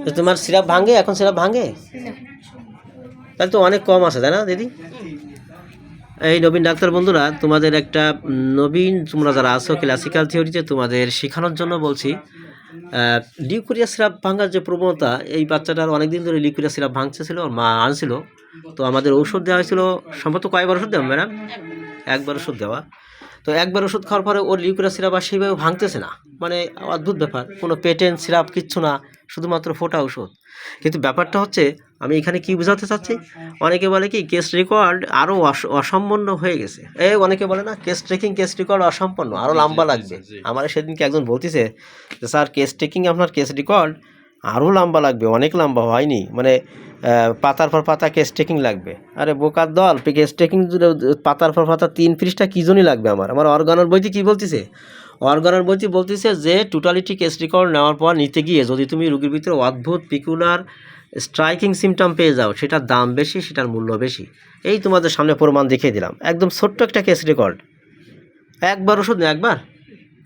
তো তোমার সিরাপ ভাঙে, এখন সিরাপ ভাঙে? তাহলে তো অনেক কম আছে, তাই না দিদি? এই নবীন ডাক্তার বন্ধুরা, তোমাদের একটা নবীন, তোমরা যারা আছো ক্লাসিক্যাল থিওরিতে, তোমাদের শেখানোর জন্য বলছি। লিউকোরিয়া সিরাপ ভাঙার যে প্রবণতা, এই বাচ্চাটার অনেকদিন ধরে লিউকোরিয়া সিরাপ ভাঙতেছিল, ওর মা আনছিল। তো আমাদের ঔষধ দেওয়া হয়েছিল, সম্ভবত কয়েকবার ওষুধ দেওয়া ম্যাডাম? একবার ওষুধ দেওয়া। তো একবার ওষুধ খাওয়ার পরে ওর লিউকোরিয়া সিরাপ আর সেইভাবে ভাঙতেছে না। মানে অদ্ভুত ব্যাপার, কোনো পেটেন্ট সিরাপ কিচ্ছু না, শুধুমাত্র ফোটা ওষুধ। কিন্তু ব্যাপারটা হচ্ছে, আমি এখানে কি বোঝাতে চাচ্ছি, অনেকে বলে কি কেস রেকর্ড আরও অসম্পন্ন হয়ে গেছে। অনেকে বলে না কেস ট্রেকিং, কেস রেকর্ড অসম্পন্ন, আরও লম্বা লাগবে। আমার সেদিনকে একজন বলতেছে যে স্যার কেস ট্রেকিং, আপনার কেস রেকর্ড আরও লম্বা লাগবে, অনেক লম্বা হয়নি, মানে পাতার পর পাতা কেস ট্রেকিং লাগবে। আরে বোকার দল, কেস ট্রেকিং পাতার পর পাতা 3 পৃষ্ঠা কী জন্যই লাগবে আমার অর্গানের বইতে কী বলতেছে, অর্গানের বইতে বলতেছে যে টোটালিটি কেস রেকর্ড নেওয়ার পর নিতে গিয়ে যদি তুমি রুগীর ভিতরে অদ্ভুত পিকুলার স্ট্রাইকিং সিমটম পেয়ে যাও, সেটার দাম বেশি, সেটার মূল্য বেশি। এই তোমাদের সামনে প্রমাণ দেখিয়ে দিলাম, একদম ছোট্ট একটা কেস রেকর্ড। একবার ওষুধ নেই,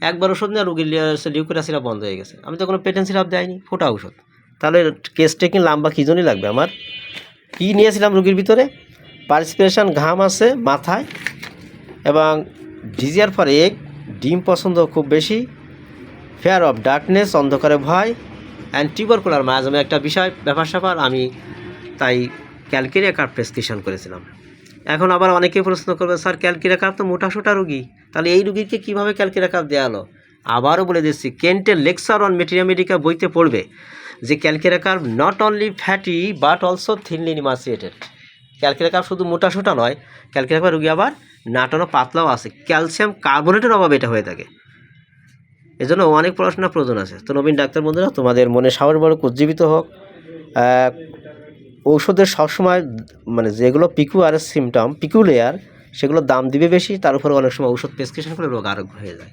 একবার ওষুধ নেওয়া রুগীর লিউকোরিয়া সিরাপ বন্ধ হয়ে গেছে। আমি তো কোনো পেটেন্ট সিরাপ দেয়নি, ফোটা ওষুধ। তাহলে কেস ট্রেকিং লম্বা কী জন্যই লাগবে আমার? কী নিয়েছিলাম রুগীর ভিতরে? পার্সপিরেশন, ঘাম আছে মাথায়, এবং ডিজিয়ার ফর এগ, ডিম পছন্দ খুব বেশি, ফেয়ার অফ ডার্কনেস, অন্ধকারে ভয়, অ্যান্ড টিউবারকুলার মায়াজমে একটা ব্যাপার স্যাপার। আমি তাই ক্যালকেরিয়া কার্ভ প্রেসক্রিপশন করেছিলাম। এখন আবার অনেকে প্রশ্ন করবে, স্যার ক্যালকেরিয়া কার্ভ তো মোটাসোটা রুগী, তাহলে এই রুগীকে কীভাবে ক্যালকেরিয়া কার্ভ দেওয়া হলো? আবারও বলে দিচ্ছি, কেন্টের লেকচার অন ম্যাটেরিয়া মেডিকা বইতে পড়বে যে calcarea carb not only fatty but also thinly emaciated. Calcarea carb শুধু মোটাসোটা নয়, ক্যালকেরিয়া কার্ভ রুগী আবার নাটানো পাতলাও আছে, ক্যালসিয়াম কার্বোনেটের অভাবে এটা হয়ে থাকে। এজন্য অনেক পড়াশোনার প্রয়োজন আছে। তো নবীন ডাক্তার বন্ধুরা, তোমাদের মনে সাহস বড় উজ্জীবিত হোক। ঔষধের সবসময় মানে যেগুলো পিকুলিয়ার, সেগুলোর দাম দিবে বেশি, তার উপরে অনেক সময় ঔষধ প্রেসক্রিপশন করে রোগ আরোগ্য হয়ে যায়।